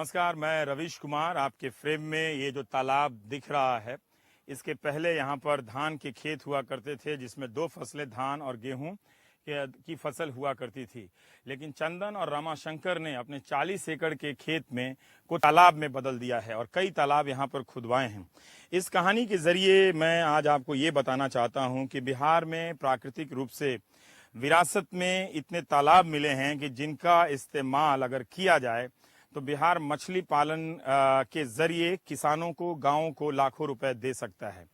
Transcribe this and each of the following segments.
नमस्कार, मैं रवीश कुमार। आपके फ्रेम में ये जो तालाब दिख रहा है, इसके पहले यहाँ पर धान के खेत हुआ करते थे, जिसमें दो फसलें धान और गेहूं की फसल हुआ करती थी। लेकिन चंदन और रमाशंकर ने अपने 40 एकड़ के खेत में को तालाब में बदल दिया है और कई तालाब यहाँ पर खुदवाए हैं। इस कहानी के जरिए मैं आज आपको ये बताना चाहता हूँ कि बिहार में प्राकृतिक रूप से विरासत में इतने तालाब मिले हैं कि जिनका इस्तेमाल अगर किया जाए तो बिहार मछली पालन के जरिए किसानों को, गांवों को लाखों रुपए दे सकता है।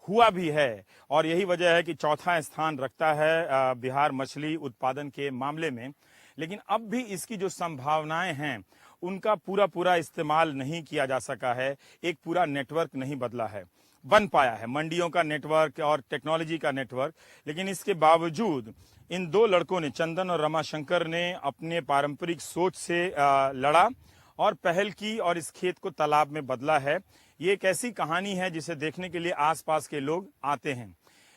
हुआ भी है और यही वजह है कि चौथा स्थान रखता है बिहार मछली उत्पादन के मामले में। लेकिन अब भी इसकी जो संभावनाएं हैं उनका पूरा इस्तेमाल नहीं किया जा सका है। एक पूरा नेटवर्क नहीं बदला है, बन पाया है, मंडियों का नेटवर्क और टेक्नोलॉजी का नेटवर्क। लेकिन इसके बावजूद इन दो लड़कों ने, चंदन और रमाशंकर ने, अपने पारंपरिक सोच से लड़ा और पहल की और इस खेत को तालाब में बदला है। ये एक ऐसी कहानी है जिसे देखने के लिए आसपास के लोग आते हैं।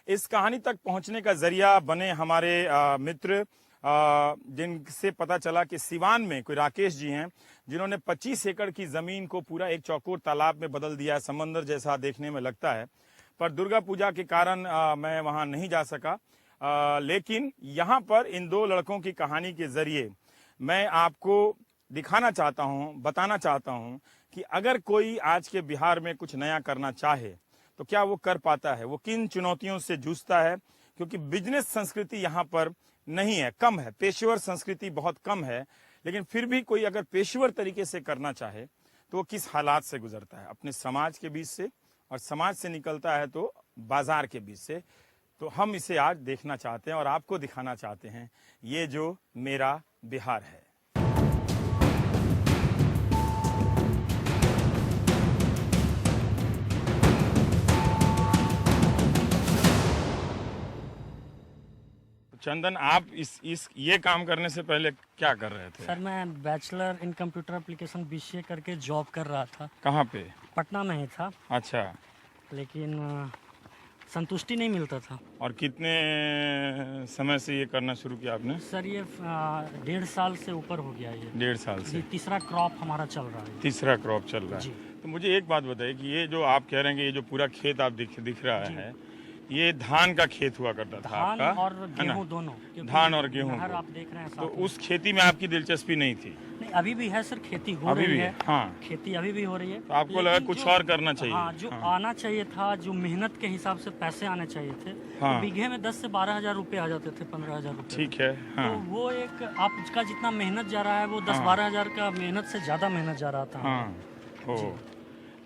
इस कहानी तक पहुंचने का जरिया बने हमारे मित्र, जिनसे पता चला कि सिवान में कोई राकेश जी हैं, जिन्होंने 25 एकड़ की जमीन को पूरा एक चौकोर तालाब में बदल दिया है। समंदर जैसा देखने में लगता है, पर दुर्गा पूजा के कारण मैं वहां नहीं जा सका। लेकिन यहाँ पर इन दो लड़कों की कहानी के जरिए मैं आपको दिखाना चाहता हूँ, बताना चाहता हूँ कि अगर कोई आज के बिहार में कुछ नया करना चाहे तो क्या वो कर पाता है, वो किन चुनौतियों से जूझता है। क्योंकि बिजनेस संस्कृति यहाँ पर नहीं है, कम है, पेशेवर संस्कृति बहुत कम है। लेकिन फिर भी कोई अगर पेशेवर तरीके से करना चाहे तो वो किस हालात से गुजरता है, अपने समाज के बीच से, और समाज से निकलता है तो बाजार के बीच से। तो हम इसे आज देखना चाहते हैं और आपको दिखाना चाहते हैं, ये जो मेरा बिहार है। चंदन, आप इस ये काम करने से पहले क्या कर रहे थे? सर, मैं bachelor in computer application BCA करके जॉब कर रहा था। कहाँ पे? पटना में ही था। अच्छा। लेकिन संतुष्टि नहीं मिलता था। और कितने समय से ये करना शुरू किया आपने? सर, ये 1.5 साल से ऊपर हो गया। ये 1.5 साल से तीसरा क्रॉप हमारा चल रहा है। तीसरा क्रॉप चल रहा है। तो मुझे एक बात बताइए कि ये जो आप कह रहे हैं कि ये जो पूरा खेत आप दिख रहा है, ये धान का खेत हुआ करता था आपका? धान और गेहूं दोनों। धान और गेहूं आप देख रहे हैं। तो उस खेती में आपकी दिलचस्पी नहीं थी? नहीं, अभी भी है सर, खेती हो रही है। हाँ, खेती अभी भी हो रही है। तो आपको लगा कुछ और करना चाहिए? हाँ, जो आना चाहिए था, जो मेहनत के हिसाब से पैसे आने चाहिए थे, तो बीघे में 10 से 12 हजार रुपये आ जाते थे, 15 हजार रुपये। ठीक है। हाँ। तो वो एक आपका जितना मेहनत जा रहा है वो 10-12 हजार का मेहनत से ज्यादा मेहनत जा रहा था। हाँ।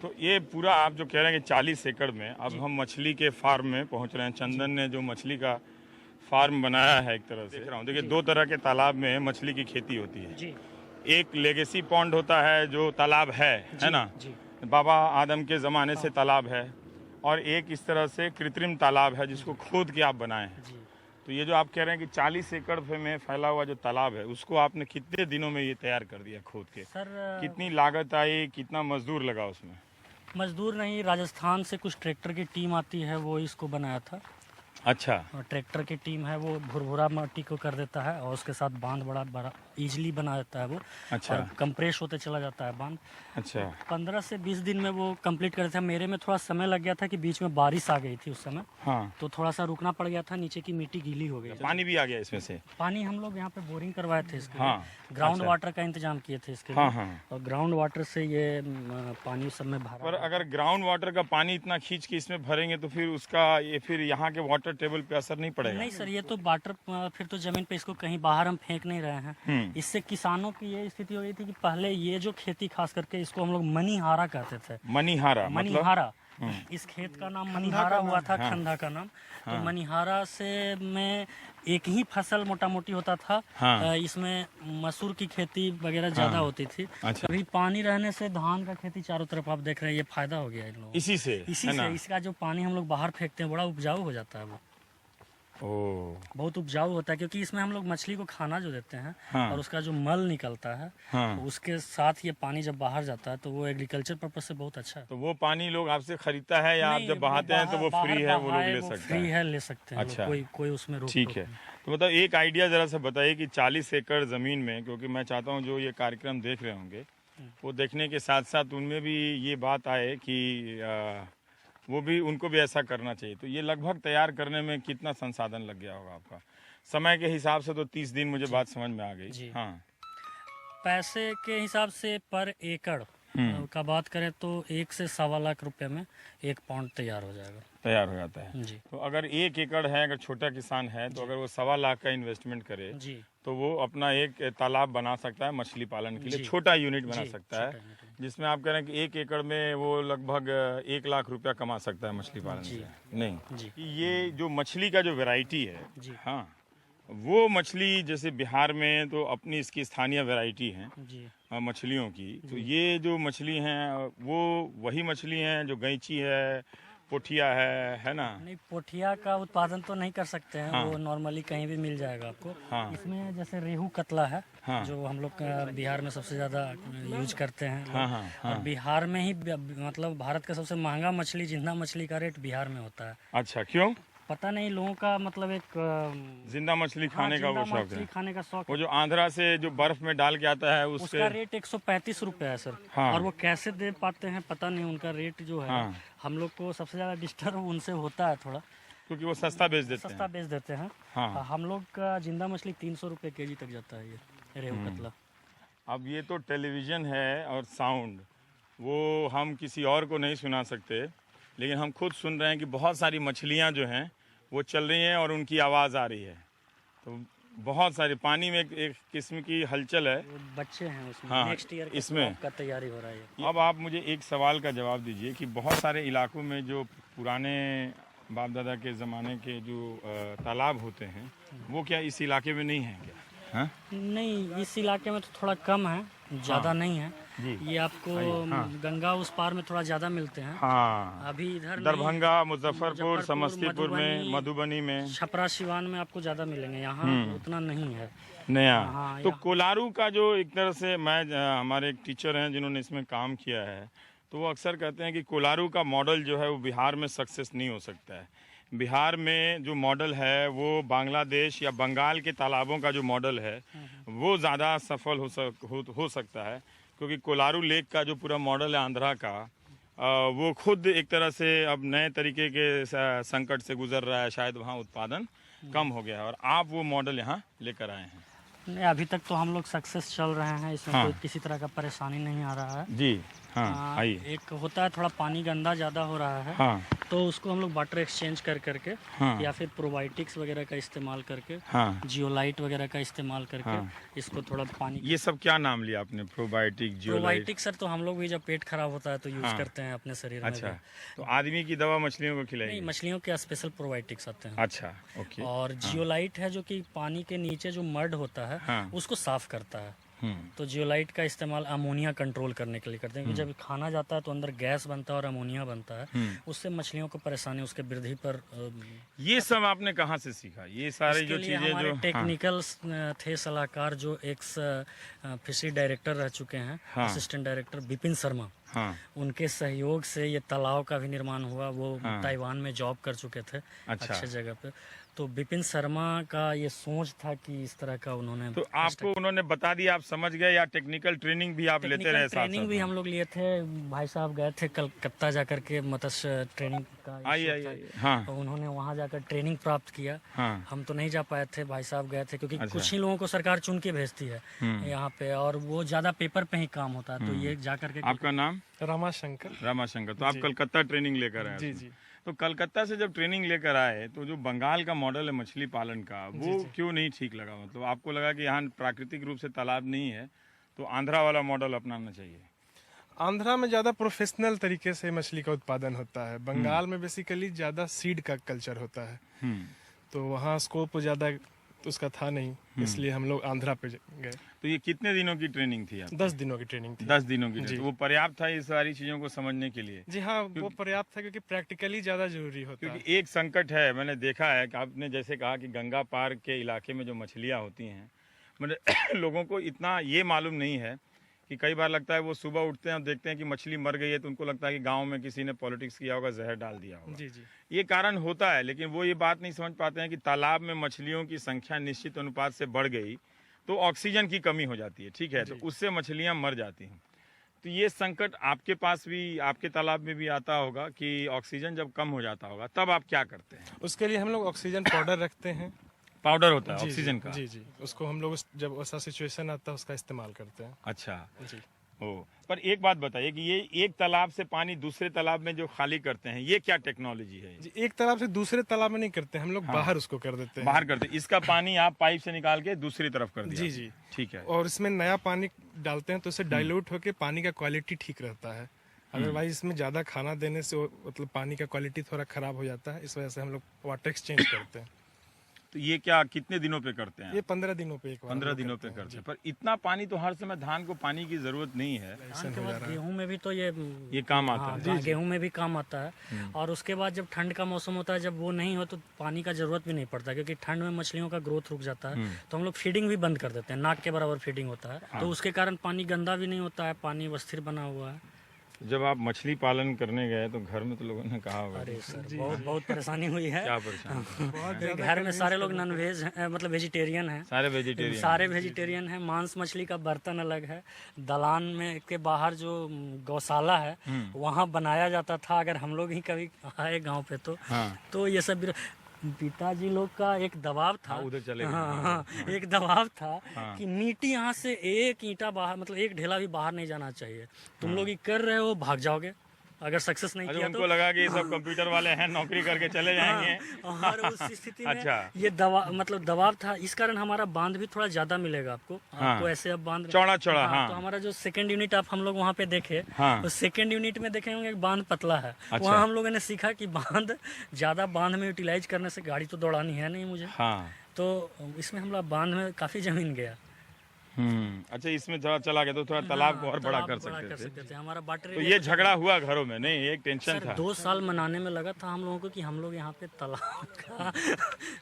तो ये पूरा आप जो कह रहे हैं कि 40 एकड़ में, अब हम मछली के फार्म में पहुंच रहे हैं। चंदन ने जो मछली का फार्म बनाया है, एक तरह से देख रहा हूँ। देखिए, 2 तरह के तालाब में मछली की खेती होती है जी। एक लेगेसी पॉन्ड होता है, जो तालाब है ना जी। बाबा आदम के ज़माने से तालाब है, और एक इस तरह से कृत्रिम तालाब है जिसको खोद के आप बनाए हैं। तो ये जो आप कह रहे हैं कि 40 एकड़ में फैला हुआ जो तालाब है, उसको आपने कितने दिनों में ये तैयार कर दिया खोद के? सर, कितनी लागत आई, कितना मजदूर लगा उसमें? मजदूर नहीं, राजस्थान से कुछ ट्रैक्टर की टीम आती है, वो इसको बनाया था। अच्छा। और ट्रैक्टर की टीम है, वो भुरभुरा मिट्टी को कर देता है और उसके साथ बांध बड़ा बड़ा इजीली बना देता है वो। अच्छा। और कंप्रेस होते चला जाता है बांध। अच्छा। 15 से 20 दिन में वो कंप्लीट कर देता है। मेरे में थोड़ा समय लग गया था कि बीच में बारिश आ गई थी उस समय। हाँ। तो थोड़ा सा रुकना पड़ गया था, नीचे की मिट्टी गीली हो गई। पानी भी आ गया इसमें से? पानी हम लोग यहाँ पे बोरिंग करवाए थे इसके। हाँ। ग्राउंड वाटर का इंतजाम किए थे इसके। और ग्राउंड वाटर से ये पानी सब में भरा। पर अगर ग्राउंड वाटर का पानी इतना खींच के इसमें भरेंगे तो फिर उसका फिर यहाँ के वाटर टेबल पे असर नहीं पड़ेगा? नहीं सर, ये तो वाटर फिर तो जमीन पे, इसको कहीं बाहर हम फेंक नहीं रहे हैं। इससे किसानों की ये स्थिति हो गई थी कि पहले ये जो खेती खास करके इसको हम लोग मनीहारा कहते थे। मनीहारा इस खेत का नाम मनीहारा हुआ था। हाँ। खंधा का नाम। हाँ। तो मनीहारा से में एक ही फसल मोटा मोटी होता था। हाँ। इसमें मसूर की खेती वगैरह ज्यादा होती थी। अच्छा। अभी पानी रहने से धान का खेती चारों तरफ आप देख रहे हैं, ये फायदा हो गया इन लोगों। इसी से इसका जो पानी हम लोग बाहर फेंकते हैं बड़ा उपजाऊ हो जाता है वो। बहुत उपजाऊ होता है, क्योंकि इसमें हम लोग मछली को खाना जो देते हैं। हाँ। और उसका जो मल निकलता है। हाँ। तो उसके साथ ये पानी जब बाहर जाता है तो वो एग्रीकल्चर पर्पज से बहुत अच्छा है। तो वो पानी लोग आपसे खरीदता है या आप जब बहाते हैं तो वो फ्री है, वो लोग ले सकते हैं? फ्री है, ले सकते हैं। अच्छा। कोई उसमें रोक ठीक है। तो मतलब एक आइडिया जरा सा बताइए कि 40 एकड़ जमीन में, क्योंकि मैं चाहता हूँ जो ये कार्यक्रम देख रहे होंगे वो देखने के साथ साथ उनमें भी ये बात आए कि वो भी उनको भी ऐसा करना चाहिए। तो ये लगभग तैयार करने में कितना संसाधन लग गया होगा आपका? समय के हिसाब से तो 30 दिन मुझे बात समझ में आ गई। हाँ, पैसे के हिसाब से पर एकड़ का बात करें तो 1 से 1.25 लाख रुपए में 1 पाउंड तैयार हो जाएगा, तैयार हो जाता है जी। तो अगर 1 एकड़ है, अगर छोटा किसान है तो अगर वो 1.25 लाख का इन्वेस्टमेंट करे जी, तो वो अपना एक तालाब बना सकता है मछली पालन के लिए, छोटा यूनिट बना सकता है, जिसमें आप कह रहे हैं कि 1 एकड़ में वो लगभग 1 लाख रुपया कमा सकता है मछली पालन से। नहीं, ये जो मछली का जो वैरायटी है, हाँ, वो मछली जैसे बिहार में तो अपनी इसकी स्थानीय वैरायटी है मछलियों की, तो ये जो मछली हैं वो वही मछली हैं जो गैंची है, पोठिया है ना? नहीं, पोठिया का उत्पादन तो नहीं कर सकते हैं। हाँ। वो नॉर्मली कहीं भी मिल जाएगा आपको। हाँ। इसमें जैसे रेहू कतला है। हाँ। जो हम लोग बिहार में सबसे ज्यादा यूज करते हैं। हाँ, हाँ, हाँ। और बिहार में ही मतलब भारत का सबसे महंगा मछली, जिंदा मछली का रेट बिहार में होता है। अच्छा, क्यों? पता नहीं, लोगों का मतलब एक जिंदा मछली खाने का वो शौक है। खाने का शौक। वो जो आंध्रा से जो बर्फ में डाल के आता है उसका रेट 135 रुपए है सर। हाँ। और वो कैसे दे पाते हैं पता नहीं, उनका रेट जो है। हाँ। हम लोग को सबसे ज्यादा डिस्टर्ब उनसे होता है थोड़ा, क्योंकि वो सस्ता बेच देते हैं। हाँ। हम लोग का जिंदा मछली 300 रुपए केजी तक जाता है ये रेहू कतला। अब ये तो टेलीविजन है और साउंड वो हम किसी और को नहीं सुना सकते, लेकिन हम खुद सुन रहे हैं कि बहुत सारी मछलियां जो हैं वो चल रही हैं और उनकी आवाज़ आ रही है। तो बहुत सारे पानी में एक किस्म की हलचल है, बच्चे हैं उसमें। हाँ, नेक्स्ट ईयर इसमें का तैयारी हो रहा है। अब आप मुझे एक सवाल का जवाब दीजिए कि बहुत सारे इलाकों में जो पुराने बाप दादा के ज़माने के जो तालाब होते हैं वो क्या इस इलाके में नहीं है क्या? हाँ? नहीं, इस इलाके में तो थोड़ा कम है, ज़्यादा हाँ। नहीं है जी। ये आपको गंगा उस पार में थोड़ा ज़्यादा मिलते हैं। हाँ, अभी इधर दरभंगा, मुजफ्फरपुर, समस्तीपुर में, मधुबनी में, छपरा सिवान में आपको ज़्यादा मिलेंगे, यहाँ उतना नहीं है नया। हाँ, तो कोलारू का जो एक तरह से हमारे एक टीचर हैं जिन्होंने इसमें काम किया है, तो वो अक्सर कहते हैं कि कोलारू का मॉडल जो है वो बिहार में सक्सेस नहीं हो सकता है। बिहार में जो मॉडल है वो बांग्लादेश या बंगाल के तालाबों का जो मॉडल है वो ज़्यादा सफल हो सकता है, क्योंकि कोलारू लेक का जो पूरा मॉडल है आंध्रा का, वो खुद एक तरह से अब नए तरीके के संकट से गुजर रहा है, शायद वहाँ उत्पादन कम हो गया है और आप वो मॉडल यहाँ लेकर आए हैं। नहीं, अभी तक तो हम लोग सक्सेस चल रहे हैं, इसमें कोई किसी तरह का परेशानी नहीं आ रहा है जी। हाँ, आइए। एक होता है थोड़ा पानी गंदा ज़्यादा हो रहा है। हाँ। तो उसको हम लोग वाटर एक्सचेंज करके या फिर प्रोबायोटिक्स वगैरह का इस्तेमाल करके, जियोलाइट वगैरह का इस्तेमाल करके इसको थोड़ा पानी। ये सब क्या नाम लिया आपने? Probiotic, zeolite? प्रोबायोटिक सर तो हम लोग भी जब पेट खराब होता है तो यूज करते हैं अपने शरीर में। अच्छा, तो आदमी की दवा मछलियों को खिलाएंगे? नहीं, मछलियों के स्पेशल प्रोबायोटिक्स आते हैं। अच्छा, ओके। और जियोलाइट है जो कि पानी के नीचे जो मड होता है उसको साफ करता है। तो जियोलाइट का इस्तेमाल अमोनिया कंट्रोल करने के लिए करते हैं, क्योंकि जब खाना जाता है तो अंदर गैस बनता है और अमोनिया बनता है, उससे मछलियों को परेशानी, उसके वृद्धि पर। ये सब आपने कहाँ से सीखा? ये सारी जो चीजें जो टेक्निकल थे सलाहकार जो एक्स फिशरी डायरेक्टर रह चुके हैं, असिस्टेंट डायरेक्टर विपिन शर्मा, उनके सहयोग से ये तालाब का भी निर्माण हुआ। वो ताइवान में जॉब कर चुके थे अच्छे जगह पे, तो विपिन शर्मा का ये सोच था कि इस तरह का उन्होंने। तो आपको उन्होंने बता दिया, आप समझ गए, या टेक्निकल ट्रेनिंग भी आप लेते रहे? ट्रेनिंग भी हम लोग लिए थे, भाई साहब गए थे कलकत्ता जाकर के मत्स्य ट्रेनिंग का। हाँ। तो उन्होंने वहाँ जाकर ट्रेनिंग प्राप्त किया। हम तो नहीं जा पाए थे, भाई साहब गए थे, क्योंकि कुछ ही लोगों को सरकार चुन के भेजती है यहाँ पे, और वो ज्यादा पेपर पे ही काम होता है। तो ये जाकर के। आपका नाम? रामाशंकर। तो आप कलकत्ता ट्रेनिंग लेकर आए? जी। तो कलकत्ता से जब ट्रेनिंग लेकर आए तो जो बंगाल का मॉडल है मछली पालन का, वो क्यों नहीं ठीक लगा? मतलब आपको लगा कि यहाँ प्राकृतिक रूप से तालाब नहीं है तो आंध्रा वाला मॉडल अपनाना चाहिए? आंध्रा में ज़्यादा प्रोफेशनल तरीके से मछली का उत्पादन होता है, बंगाल में बेसिकली ज़्यादा सीड का कल्चर होता है, तो वहाँ स्कोप ज़्यादा उसका था नहीं, इसलिए हम लोग आंध्रा पे गए। तो ये कितने दिनों की ट्रेनिंग थी? 10 दिनों की ट्रेनिंग थी। 10 दिनों की? तो वो पर्याप्त था ये सारी चीजों को समझने के लिए? जी हाँ, वो पर्याप्त था, क्योंकि प्रैक्टिकली ज्यादा जरूरी होता है। क्योंकि एक संकट है, मैंने देखा है कि आपने जैसे कहा कि गंगा पार के इलाके में जो मछलियाँ होती हैं, मतलब लोगों को इतना ये मालूम नहीं है कि कई बार लगता है वो सुबह उठते हैं और देखते हैं कि मछली मर गई है तो उनको लगता है कि गांव में किसी ने पॉलिटिक्स किया होगा, जहर डाल दिया होगा। जी। ये कारण होता है, लेकिन वो ये बात नहीं समझ पाते हैं कि तालाब में मछलियों की संख्या निश्चित अनुपात से बढ़ गई तो ऑक्सीजन की कमी हो जाती है, ठीक है, तो उससे मछलियां मर जाती हैं। तो ये संकट आपके पास भी, आपके तालाब में भी आता होगा कि ऑक्सीजन जब कम हो जाता होगा, तब आप क्या करते हैं? उसके लिए हम लोग ऑक्सीजन पाउडर रखते हैं। पाउडर होता है जी, ऑक्सीजन का? जी जी, उसको हम लोग जब ऐसा सिचुएशन आता है उसका इस्तेमाल करते हैं। अच्छा जी। ओ, पर एक बात बताइए कि ये एक तालाब से पानी दूसरे तालाब में जो खाली करते हैं, ये क्या टेक्नोलॉजी है? जी, एक तालाब से दूसरे तालाब में नहीं करते, हम लोग बाहर उसको कर देते हैं। बाहर करते हैं, इसका पानी आप पाइप से निकाल के दूसरी तरफ कर दिया? जी जी, ठीक है। और इसमें नया पानी डालते हैं तो इससे डाइल्यूट होके पानी का क्वालिटी ठीक रहता है। अदरवाइज इसमें ज्यादा खाना देने से मतलब पानी का क्वालिटी थोड़ा खराब हो जाता है, इस वजह से हम लोग वाटर एक्सचेंज करते हैं। तो ये क्या कितने दिनों पे करते हैं? ये 15 दिनों पे एक बार 15 दिनों पे करते हैं। पर इतना पानी तो हर समय धान को पानी की जरूरत नहीं है। धान के बाद गेहूं में भी तो ये काम आता है। हाँ, गेहूं में भी काम आता है। और उसके बाद जब ठंड का मौसम होता है, जब वो नहीं हो तो पानी का जरूरत भी नहीं पड़ता, क्योंकि ठंड में मछलियों का ग्रोथ रुक जाता है। तो हम लोग फीडिंग भी बंद कर देते हैं, नाक के बराबर फीडिंग होता है। तो उसके कारण पानी गंदा भी नहीं होता है, पानी स्थिर बना हुआ है। जब आप मछली पालन करने गए तो घर में तो लोगों ने कहा होगा? अरे सर, बहुत परेशानी हुई है। क्या परेशानी? घर में सारे लोग नॉन वेज मतलब वेजिटेरियन हैं। सारे वेजिटेरियन हैं। मांस मछली का बर्तन अलग है। दलान में के बाहर जो गौशाला है वहाँ बनाया जाता था। अगर हम लोग ही कभी आए गाँव पे तो ये सब पिताजी लोग का एक दबाव था। उधर चले हाँ, एक दबाव था कि नीति यहाँ से एक ईंटा बाहर, मतलब एक ढेला भी बाहर नहीं जाना चाहिए। तुम लोग ये कर रहे हो, भाग जाओगे अगर सक्सेस नहीं किया। उनको लगा कि ये सब कंप्यूटर वाले हैं, नौकरी करके चले जाएंगे। और उस स्थिति में ये दबाव था। इस कारण हमारा बांध भी थोड़ा ज्यादा मिलेगा आपको ऐसे अब बांध चौड़ा। तो हमारा जो सेकंड यूनिट आप हम लोग वहाँ पे देखे, उस सेकंड यूनिट में देखे होंगे बांध पतला है। वहाँ हम लोगों ने सीखा कि बांध ज्यादा बांध में यूटिलाइज करने से गाड़ी तो दौड़ानी है नहीं मुझे। तो इसमें हम लोग बांध में काफी जमीन गया। अच्छा, इसमें थोड़ा चला गया तो थोड़ा तालाब को और बड़ा कर सकते थे। हमारा वाटर तो ये झगड़ा हुआ घरों में? नहीं, एक टेंशन था। 2 साल मनाने में लगा था हम लोगों को कि हम लोग यहाँ पे तालाब का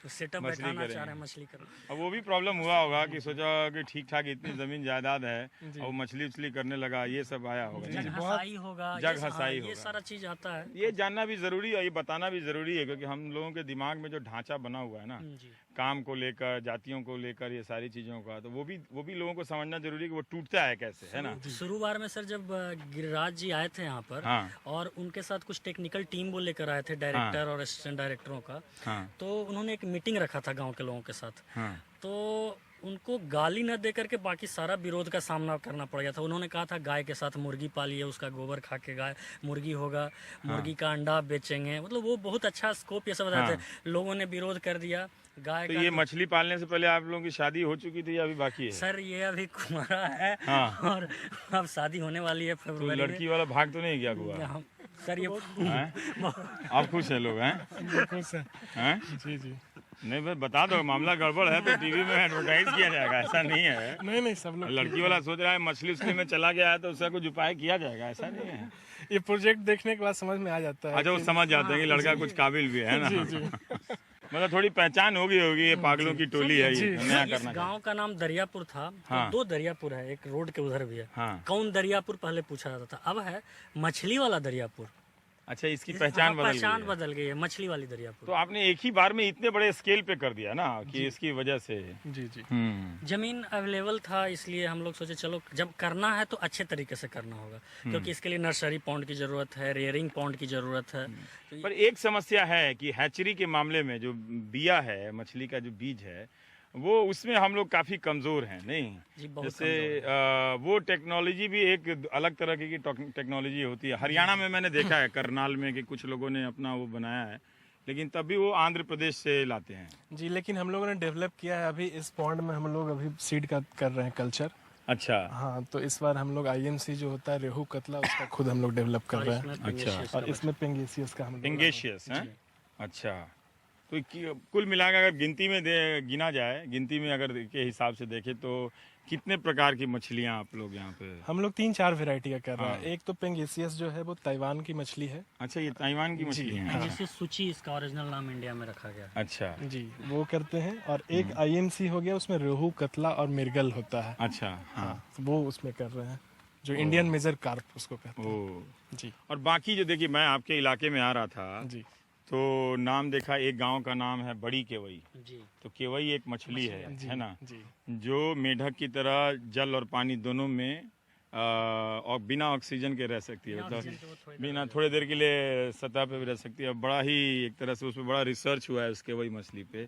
सेटअप बैठाना चाह रहे हैं, मछली करना। अब वो भी प्रॉब्लम हुआ होगा कि सोचा कि ठीक ठाक इतनी जमीन जायदाद है और मछली उछली करने लगा, ये सब आया होगा। जग हंसाई होगा, ये सारा चीज आता है। ये जानना भी जरूरी है, ये बताना भी जरूरी है, क्योंकि हम लोगों के दिमाग में जो ढांचा बना हुआ है ना, काम को लेकर, जातियों को लेकर, ये सारी चीजों का, तो वो भी लोगों को समझना जरूरी है कि वो टूटता है कैसे, है ना। शुरुआत में सर जब गिरिराज जी आए थे यहाँ पर और उनके साथ कुछ टेक्निकल टीम वो लेकर आए थे, डायरेक्टर और असिस्टेंट डायरेक्टरों का, तो उन्होंने एक मीटिंग रखा था गाँव के लोगों के साथ। तो उनको गाली न दे करके बाकी सारा विरोध का सामना करना पड़ गया था। उन्होंने कहा था गाय के साथ मुर्गी पालिए, उसका गोबर खा के गाय मुर्गी होगा, मुर्गी का अंडा बेचेंगे, मतलब वो बहुत अच्छा स्कोप ये सब बताते थे। लोगों ने विरोध कर दिया गाय तो का। ये मछली पालने से पहले आप लोगों की शादी हो चुकी थी या अभी बाकी है? सर ये अभी कुंवारा है और अब शादी होने वाली है फरवरी में। लड़की वाला भाग तो नहीं गया हुआ? सर ये आप खुश है लोग हैं? खुश है जी जी। नहीं बस बता दो, मामला गड़बड़ है तो टीवी में एडवर्टाइज किया जाएगा, ऐसा नहीं है। नहीं सब लोग, लड़की वाला सोच रहा है मछली उछली में चला गया है तो उसका कुछ उपाय किया जाएगा, ऐसा नहीं है। ये प्रोजेक्ट देखने के बाद समझ में आ जाता है। अच्छा, वो समझ जाते हैं कि लड़का कुछ काबिल भी है ना। मतलब थोड़ी पहचान होगी ये पागलों की टोली है, ये नया करना। गांव का नाम दरियापुर था। तो 2 दरियापुर है, एक रोड के उधर भी है। कौन दरियापुर पहले पूछा जाता था, अब है मछली वाला दरियापुर। अच्छा, इसकी पहचान बदल गई है, मछली वाली दरियापुर। तो आपने एक ही बार में इतने बड़े स्केल पे कर दिया ना कि इसकी वजह से। जी जी। जमीन अवेलेबल था, इसलिए हम लोग सोचे चलो जब करना है तो अच्छे तरीके से करना होगा, क्योंकि इसके लिए नर्सरी पॉन्ड की जरूरत है, रेयरिंग पॉन्ड की जरूरत है। पर एक समस्या है कि हैचरी के मामले में जो बिया है, मछली का जो बीज है, वो उसमें हम लोग काफी कमजोर हैं, नहीं? जैसे वो टेक्नोलॉजी भी एक अलग तरह की टेक्नोलॉजी होती है। हरियाणा में मैंने देखा है, करनाल में, कि कुछ लोगों ने अपना वो बनाया है, लेकिन तब भी वो आंध्र प्रदेश से लाते हैं। जी, लेकिन हम लोगों ने डेवलप किया है। अभी इस पॉन्ड में हम लोग अभी सीड का कर रहे हैं कल्चर। अच्छा। हाँ, तो इस बार हम लोग IMC जो होता है रेहू कतला, उसका खुद हम लोग डेवलप कर रहे हैं। अच्छा। और इसमें पेंगेसियस का हम पेंगेसियस है। अच्छा, तो कुल मिलाकर अगर गिनती में गिना जाए, गिनती में अगर के हिसाब से देखें तो कितने प्रकार की मछलियां आप लोग यहाँ पे? हम लोग 3-4 वैरायटी का कर रहे हैं। एक तो पेंगेसियस जो है वो ताइवान की मछली है। अच्छा, ये ताइवान की मछली है। जिससे सूची इसका ओरिजिनल नाम इंडिया में रखा गया। अच्छा जी, वो करते हैं। और एक IMC हो गया, उसमें रोहू, कतला और मिर्गल होता है। अच्छा। हाँ, वो उसमें कर रहे हैं, जो इंडियन मेजर कार्प उसको कहते हैं। जी। और बाकी जो देखिए, मैं आपके इलाके में आ रहा था जी, तो नाम देखा, एक गांव का नाम है बड़ी केवई जी। तो केवई एक मछली है ना, जो मेढक की तरह जल और पानी दोनों में और बिना ऑक्सीजन के रह सकती है, ऑक्सीजन के वो थोड़ी बिना थोड़ी देर के लिए सतह पे भी रह सकती है। बड़ा ही एक तरह से उसमें बड़ा रिसर्च हुआ है उसके वही मछली पे।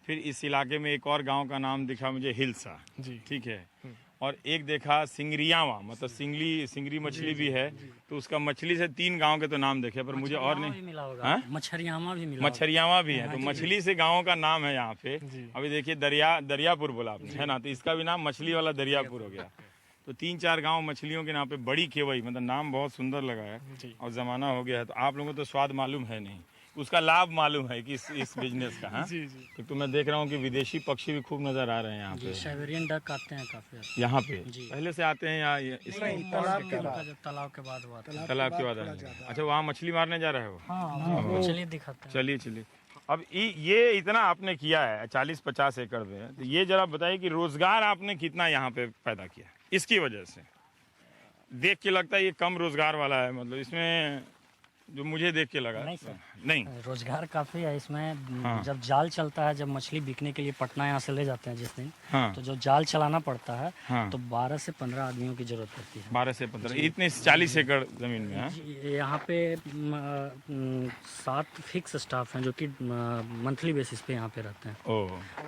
फिर इस इलाके में एक और गांव का नाम दिखा मुझे, हिलसा, ठीक है, और एक देखा सिंगरियावा, मतलब सिंगरी मछली भी है। तो उसका मछली से 3 गांव के तो नाम देखे, पर मुझे और नहीं मिला होगा, मछरियामा भी मिला, मछरियावा भी है। तो मछली से गाँव का नाम है यहाँ पे। अभी देखिए दरियापुर बोला आपने, है ना, तो इसका भी नाम मछली वाला दरियापुर हो गया। तो 3-4 गांव मछलियों के नाम पे, बड़ी केवई, मतलब नाम बहुत सुंदर लगा है। और जमाना हो गया है, तो आप लोगों को तो स्वाद मालूम है नहीं, उसका लाभ मालूम है कि इस बिजनेस का। हाँ, तो मैं देख रहा हूँ कि विदेशी पक्षी भी खूब नजर आ रहे हैं यहाँ पे। साइबेरियन डक आते हैं काफी यहाँ पे पहले से आते हैं या तालाब के बाद हुआ था। तालाब के बाद आए हैं। अच्छा, वहाँ मछली मारने जा रहे हो? हाँ, चलिए दिखाते हैं। चलिए। अब ये इतना आपने किया है 40-50 एकड़ में, तो ये जरा बताइए कि रोजगार आपने कितना यहाँ पे पैदा किया इसकी वजह से? देख के लगता है ये कम रोजगार वाला है, मतलब इसमें जो मुझे देख के लगा। नहीं सर, नहीं, रोजगार काफी है इसमें। जब जाल चलता है, जब मछली बिकने के लिए पटना यहाँ से ले जाते हैं जिस दिन, तो जो जाल चलाना पड़ता है, तो 12 से 15 आदमियों की जरूरत पड़ती है। 12 से 15, इतने 40 एकड़ जमीन में? यहाँ पे 7 फिक्स स्टाफ हैं जो कि मंथली बेसिस पे यहाँ पे रहते हैं।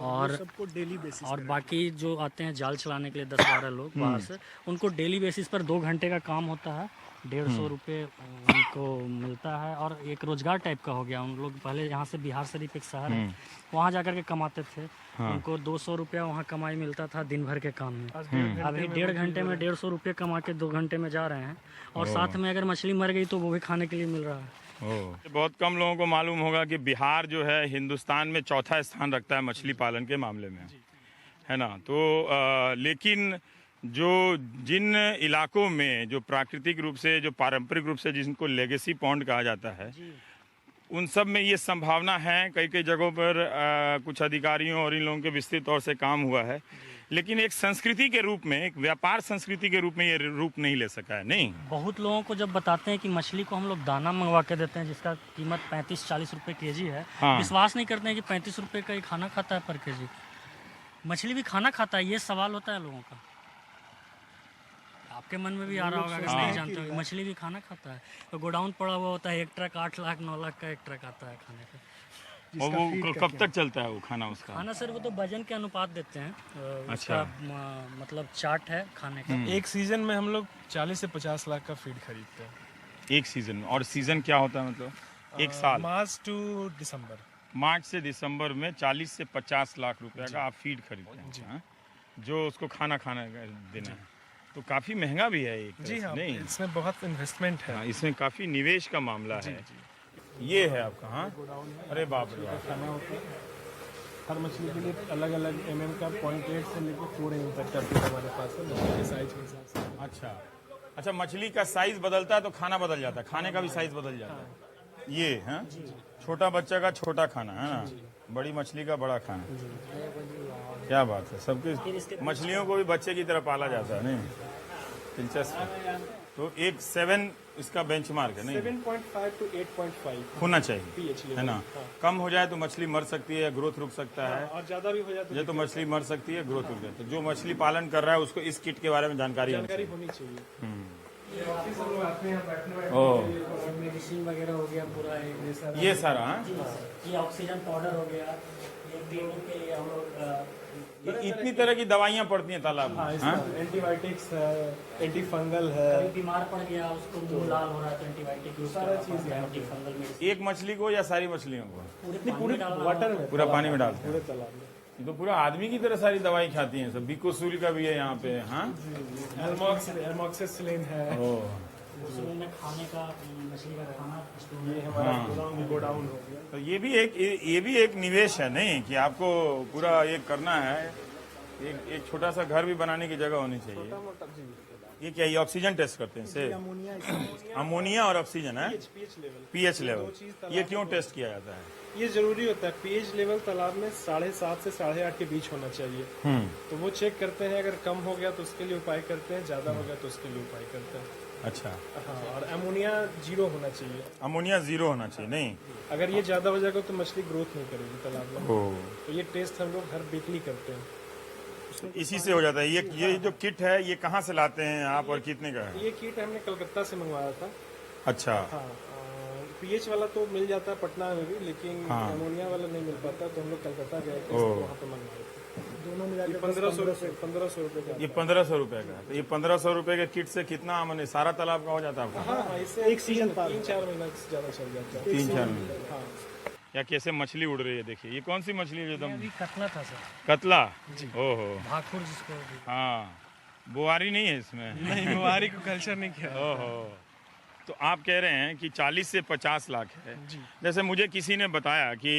और सबको डेली बेसिस, और बाकी जो आते हैं जाल चलाने के लिए 10-12 लोग बाहर से, उनको डेली बेसिस पर 2 घंटे का काम होता है, 150 रुपये उनको मिलता है। और एक रोजगार टाइप का हो गया। उन लोग पहले यहाँ से बिहार शरीफ एक शहर है, वहाँ जाकर के कमाते थे। उनको 200 रुपया वहाँ कमाई मिलता था दिन भर के काम में। अभी 1.5 घंटे में 150 रुपये कमा के 2 घंटे में जा रहे हैं। और साथ में अगर मछली मर गई तो वो भी खाने के लिए मिल रहा है। बहुत कम लोगों को मालूम होगा कि बिहार जो है हिंदुस्तान में 4था स्थान रखता है मछली पालन के मामले में, है ना। तो लेकिन जो जिन इलाकों में जो प्राकृतिक रूप से, जो पारंपरिक रूप से जिनको लेगेसी पॉन्ड कहा जाता है, उन सब में ये संभावना है। कई जगहों पर कुछ अधिकारियों और इन लोगों के विस्तृत तौर से काम हुआ है, लेकिन एक संस्कृति के रूप में, एक व्यापार संस्कृति के रूप में ये रूप नहीं ले सका है। नहीं, बहुत लोगों को जब बताते हैं कि मछली को हम लोग दाना मंगवा के देते हैं जिसका कीमत 35-40 रुपये केजी है, विश्वास नहीं करते हैं कि 35 रुपये का ही खाना खाता है पर केजी। मछली भी खाना खाता है, ये सवाल होता है लोगों का। आपके मन में भी आ रहा होगा कि नहीं जानते हो, मछली भी खाना खाता है। तो गोडाउन पड़ा हुआ होता है, एक ट्रक 8 लाख 9 लाख का एक ट्रक आता है खाने का। और वो कब तक चलता है वो खाना? उसका खाना सर वो तो वजन के अनुपात देते हैं। अच्छा, मतलब चार्ट है खाने का। एक सीजन में हम लोग 40 से 50 लाख का फीड खरीदते हैं एक सीजन में। और सीजन क्या होता है, मतलब एक साल? मार्च टू दिसंबर। मार्च से दिसंबर में 40 से 50 लाख रुपए का आप फीड खरीदते हैं, जो उसको खाना देना है। तो काफी महंगा भी है एक। जी हाँ, नहीं, इसमें बहुत इन्वेस्टमेंट है। इसमें काफी निवेश का मामला है। ये है आपका? हाँ, अरे बाप रे बाप। खाना होता है हर मछली के लिए अलग अलग mm का 0.8 से लेकर 4 mm तक का फीड हमारे पास है, मछली के साइज के हिसाब से। अच्छा, मछली का साइज बदलता है तो खाना बदल जाता है, खाने का भी साइज बदल जाता है। ये है छोटा बच्चा का छोटा खाना है ना, बड़ी मछली का बड़ा खाना। क्या बात है, सबके मछलियों को भी बच्चे की तरह पाला जाता है। नहीं, दिलचस्प। तो एक 7 इसका बेंचमार्क है। नहीं, 7.5 to 8.5 होना चाहिए, है ना। कम हो जाए तो मछली मर सकती है, ग्रोथ रुक सकता है, और ज्यादा भी हो जाए तो मछली मर सकती है, ग्रोथ रुक जाए। तो जो मछली पालन कर रहा है उसको इस किट के बारे में जानकारी होनी चाहिए। मेडिसिन वगैरह हो गया पूरा, ये सारा। ये ऑक्सीजन पाउडर हो गया, ये क्लीनिंग के लिए हम लोग इतनी तरह की दवाइयाँ पड़ती हैं तालाब में। एंटीबायोटिक्स है, एंटी फंगल है। बीमार पड़ गया उसको मुंह लाल हो रहा है तो एंटीबायोटिक, सारा चीज है, एंटी फंगल मेडिसिन। एक मछली को या सारी मछलियों को? पूरे वाटर में, पूरा पानी में डालते हैं। पूरे तालाब में। ये तो पूरा आदमी की तरह सारी दवाई खाती हैं सब। बिकोसूल का भी है यहाँ पे। हाँ, एल्मॉक्सिसिलिन है। में खाने का, मछली का खाना, ये हमारा गोडाउन हो गया। तो ये भी एक निवेश है। नहीं कि आपको पूरा ये करना है, एक छोटा सा घर भी बनाने की जगह होनी चाहिए। ये क्या, ये ऑक्सीजन टेस्ट करते हैं से? अमोनिया और ऑक्सीजन है, पीएच लेवल। ये क्यों टेस्ट किया जाता है? ये जरूरी होता है। पीएच लेवल तालाब में 7.5 से 8.5 के बीच होना चाहिए। तो वो चेक करते हैं, अगर कम हो गया तो उसके लिए उपाय करते हैं, ज्यादा हो गया तो उसके लिए उपाय करते हैं। अच्छा, हाँ, और अमोनिया 0 होना चाहिए। अमोनिया 0 होना चाहिए। नहीं, अगर ये ज्यादा हो जाएगा तो मछली ग्रोथ नहीं करेगी तालाब में। तो ये टेस्ट हम लोग हर वीकली करते हैं। इसी से हो जाता है। ये जो किट है ये कहाँ से लाते हैं आप और कितने का है? ये किट हमने कलकत्ता से मंगवाया था। अच्छा। हाँ, पीएच वाला तो मिल जाता है पटना में भी, लेकिन अमोनिया वाला नहीं मिल पाता, तो हम लोग कलकत्ता गए थे, वहाँ पे मंगवाए थे। दोनों मिला के 1500 रुपए का। ये 1500 रुपए का। तो ये 1500 रुपए के किट से कितना आमदनी सारा तालाब का हो जाता है आपका? हाँ, इससे एक सीजन 3-4 महीना से ज्यादा चल जाता है। 3-4 महीने। हाँ। या कैसे मछली उड़ रही है, देखिए ये कौन सी मछली है? एकदम अभी कतला था सर, कतला। जी। ओहो, भाखुर जिसको हाँ, बुआरी नहीं है इसमें? नहीं, बुआरी को कल्चर नहीं किया। ओहो, तो आप कह रहे हैं कि 40 से 50 लाख है। जैसे मुझे किसी ने बताया कि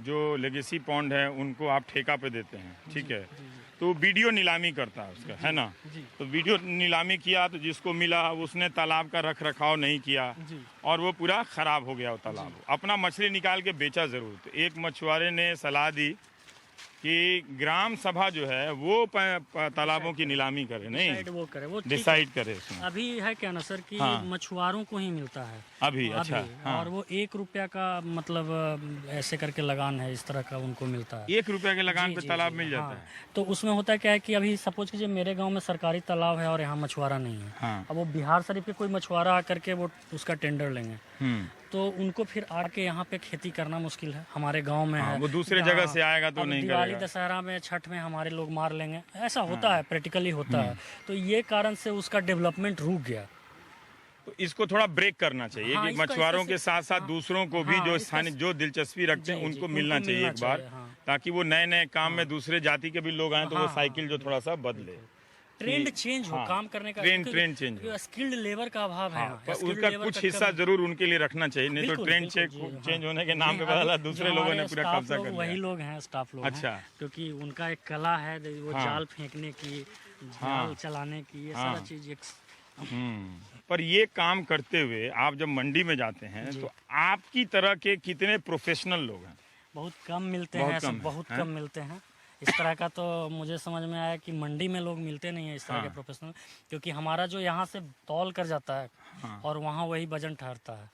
जो लेगेसी पॉन्ड है उनको आप ठेका पे देते हैं, ठीक है, तो वीडियो नीलामी करता है उसका, है ना? तो वीडियो नीलामी किया तो जिसको मिला उसने तालाब का रख रखाव नहीं किया और वो पूरा खराब हो गया वो तालाब। अपना मछली निकाल के बेचा जरूर। तो एक मछुआरे ने सलाह दी कि ग्राम सभा जो है वो तालाबों की नीलामी करे, नहीं वो करे, वो डिसाइड करे उसमें। अभी है क्या ना सर कि मछुआरों को ही मिलता है अभी। अच्छा, हाँ। और वो 1 रुपया का मतलब ऐसे करके लगान है, इस तरह का उनको मिलता है। 1 रुपया के लगान पे तालाब मिल जाता है। तो उसमें होता क्या है कि अभी सपोज कीजिए मेरे गांव में सरकारी तालाब है और यहाँ मछुआरा नहीं है। अब वो बिहार शरीफ के कोई मछुआरा आकर के वो उसका टेंडर लेंगे, तो उनको फिर आके यहाँ पे खेती करना मुश्किल है। हमारे गांव में है, वो दूसरे जगह से आएगा तो नहीं दिवाली दशहरा में छठ में हमारे लोग मार लेंगे, ऐसा होता है, प्रैक्टिकली होता है। तो ये कारण से उसका डेवलपमेंट रुक गया। तो इसको थोड़ा ब्रेक करना चाहिए कि मछुआरों के साथ साथ दूसरों को भी जो स्थानीय जो दिलचस्पी रखते हैं उनको मिलना चाहिए एक बार, ताकि वो नए नए काम में दूसरे जाति के भी लोग आए तो वो साइकिल जो थोड़ा सा बदले, ट्रेंड चेंज हो, काम करने का ट्रेंड चेंज हो। स्किल्ड लेबर का अभाव है, उसका कुछ हिस्सा जरूर उनके लिए रखना चाहिए, नहीं तो ट्रेंड चेंज होने के नाम पे बदला दूसरे लोगों ने पूरा कब्जा कर लिया। वही लोग हैं, स्टाफ लोग। अच्छा, क्योंकि उनका एक कला है वो जाल फेंकने की, जाल चलाने की, ये सारा चीज। पर ये काम करते हुए आप जब मंडी में जाते हैं तो आपकी तरह के कितने प्रोफेशनल लोग हैं? बहुत कम मिलते हैं, बहुत कम मिलते हैं। इस तरह का तो मुझे समझ में आया कि मंडी में लोग मिलते नहीं है इस तरह के प्रोफेशनल, क्योंकि हमारा जो यहाँ से तौल कर जाता है और वहाँ वही वजन ठहरता है।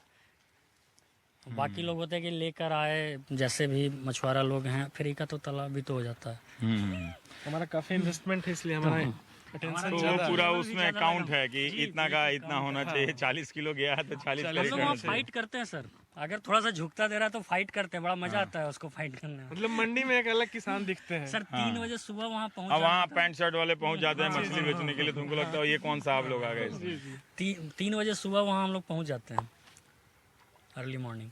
बाकी लोग होते हैं कि लेकर आए, जैसे भी मछुआरा लोग हैं, फ्री का तो तालाब भी तो हो जाता है। हमारा काफी इन्वेस्टमेंट है, इसलिए हमारा तो वो पूरा उसमें अकाउंट है कि इतना का इतना होना चाहिए। 40 किलो गया है तो 40 किलो फाइट करते हैं सर, अगर थोड़ा सा झुकता दे रहा है तो फाइट करते हैं, बड़ा मजा आता है उसको फाइट करने में। मतलब मंडी में एक अलग किसान दिखते हैं सर। 3 बजे सुबह वहाँ पहुँच, वहाँ पैंट शर्ट वाले पहुँच जाते हैं मछली बेचने के लिए। तुमको लगता है ये कौन सा आप लोग आ गए? 3 बजे सुबह वहाँ हम लोग पहुँच जाते हैं, अर्ली मॉर्निंग,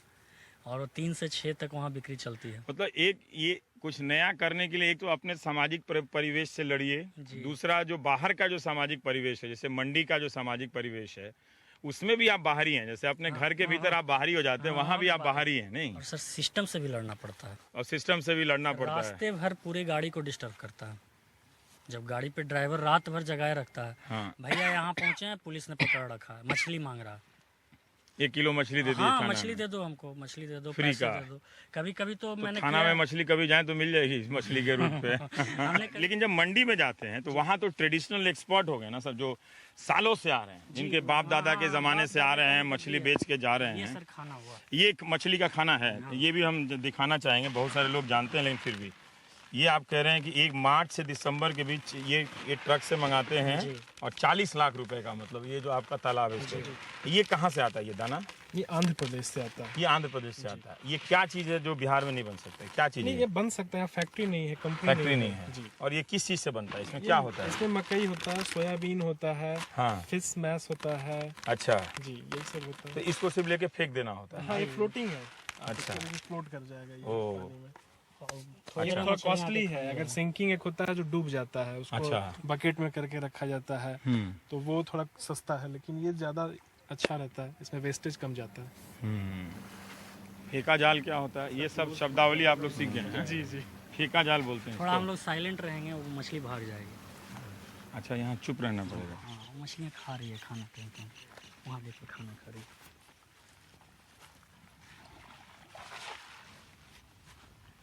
और 3 से 6 तक वहाँ बिक्री चलती है। मतलब एक ये कुछ नया करने के लिए एक तो अपने सामाजिक परिवेश से लड़िए, दूसरा जो बाहर का जो सामाजिक परिवेश है, जैसे मंडी का जो सामाजिक परिवेश है उसमें भी आप बाहरी हैं। जैसे अपने घर के भीतर आप बाहरी हो जाते हैं, वहाँ भी आप बाहरी हैं, नहीं? और सर सिस्टम से भी लड़ना पड़ता है, और सिस्टम से भी लड़ना पड़ता है। रास्ते भर पूरे गाड़ी को डिस्टर्ब करता है। जब गाड़ी पे ड्राइवर रात भर जगाए रखता है, भैया यहाँ पहुँचे हैं, पुलिस ने पकड़ रखा है, मछली मांग रहा है, 1 किलो मछली दे दीजिए। हाँ, मछली दे दो हमको, मछली दे दो, फ्री का दे दो। कभी कभी तो मैंने खाना में मछली कभी जाए तो मिल जाएगी मछली के रूप पे। लेकिन जब मंडी में जाते हैं तो वहाँ तो ट्रेडिशनल एक्सपर्ट हो गए ना सब, जो सालों से आ रहे हैं, जिनके बाप दादा के जमाने से आ रहे हैं, मछली बेच के जा रहे हैं। सर खाना हुआ, ये एक मछली का खाना है, ये भी हम दिखाना चाहेंगे। बहुत सारे लोग जानते हैं लेकिन फिर भी ये आप कह रहे हैं कि 1 मार्च से दिसंबर के बीच ये ट्रक से मंगाते हैं और 40 लाख रुपए का, मतलब ये जो आपका तालाब है ये कहाँ से आता है? ये दाना ये आंध्र प्रदेश से आता है। ये आंध्र प्रदेश से आता है। ये क्या चीज़ है जो बिहार में नहीं बन सकता? क्या चीज़ नहीं, ये बन सकता है, फैक्ट्री नहीं है, कंपनी फैक्ट्री नहीं है। और ये किस चीज़ से बनता है? इसमें क्या होता है? इसमें मकई होता है, सोयाबीन होता है, फिश मैश होता है। अच्छा जी, यही सब होता है। तो इसको सिर्फ लेके फेंक देना होता है? हाँ, ये फ्लोटिंग है। अच्छा, फ्लोट कर जाएगा ये पानी में। ये थोड़ा कॉस्टली है। अगर सिंकिंग एक होता है जो डूब जाता है, उसको बकेट में करके रखा जाता है, तो वो थोड़ा सस्ता है, लेकिन ये ज्यादा अच्छा रहता है, इसमें वेस्टेज कम जाता है। फेंका जाल क्या होता है? ये सब शब्दावली आप लोग सीख गए हैं? जी जी, फेंका जाल बोलते हैं। थोड़ा हम लोग साइलेंट रहेंगे, वो मछली भाग जाएगी। अच्छा, यहाँ चुप रहना पड़ेगा। हाँ, मछलियाँ खा रही है खाना, कहीं वहाँ देखिए खाना खा रही है।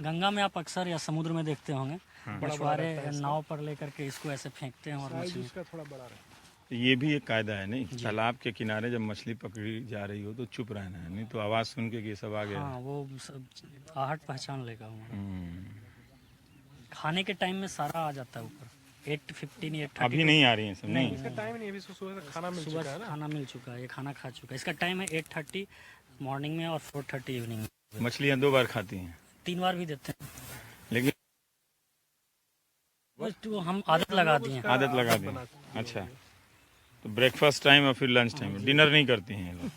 गंगा में आप अक्सर या समुद्र में देखते होंगे, मछुआरे नाव पर लेकर के इसको ऐसे फेंकते हैं और मछली इसका थोड़ा बड़ा रहता है। ये भी एक कायदा है, नहीं? तालाब के किनारे जब मछली पकड़ी जा रही हो तो चुप रहना है, नहीं तो आवाज सुन के ये सब आ गया। हाँ, वो आहट पहचान लेगा। खाने के टाइम में सारा आ जाता है ऊपर 8:15 या 8:30 अभी नहीं आ रही है सब? नहीं, इसका टाइम नहीं, अभी सुबह का खाना मिल चुका है सुबह ना। खाना मिल चुका है, ये खाना खा चुका है। इसका टाइम है 8:30 मॉर्निंग में और 4:30 इवनिंग में। मछलियाँ 2 बार खाती हैं, 3 बार भी देते हैं, लेकिन बस तो हम आदत लगा दिए हैं। आदत लगा दी। अच्छा, तो ब्रेकफास्ट टाइम और फिर लंच टाइम, डिनर नहीं करती हैं ये लोग?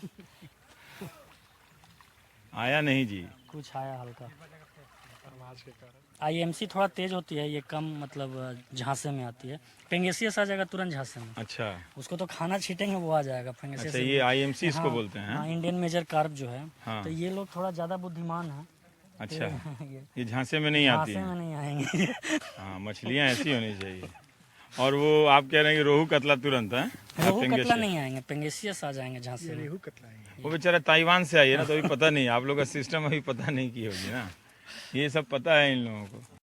आया नहीं जी, कुछ आया हल्का। आवाज के कारण आईएमसी थोड़ा तेज होती है, ये कम मतलब झांसे में आती है। पेंगेसियस आ जाएगा तुरंत झांसे में, अच्छा उसको तो खाना छीटेंगे वो आ जाएगा पेंगेसियस। अच्छा, ये आईएमसी इसको हाँ, बोलते हैं? हाँ, इंडियन मेजर कार्प जो है। हाँ। तो ये लोग थोड़ा ज्यादा बुद्धिमान है। अच्छा, ये ये झांसे में नहीं आती झांसे हैं? में नहीं आएंगे। हाँ, मछलियाँ ऐसी होनी चाहिए। और वो आप कह रहे हैं कि रोहू कतला तुरंत है? रोहू कतला नहीं आएंगे, पेंगेसियस आ जाएंगे झांसे में। रेहू कतला है। वो बेचारा ताइवान से आई है ना, तो अभी पता नहीं, आप लोग का सिस्टम अभी पता नहीं की होगी ना, ये सब पता है इन लोगों को।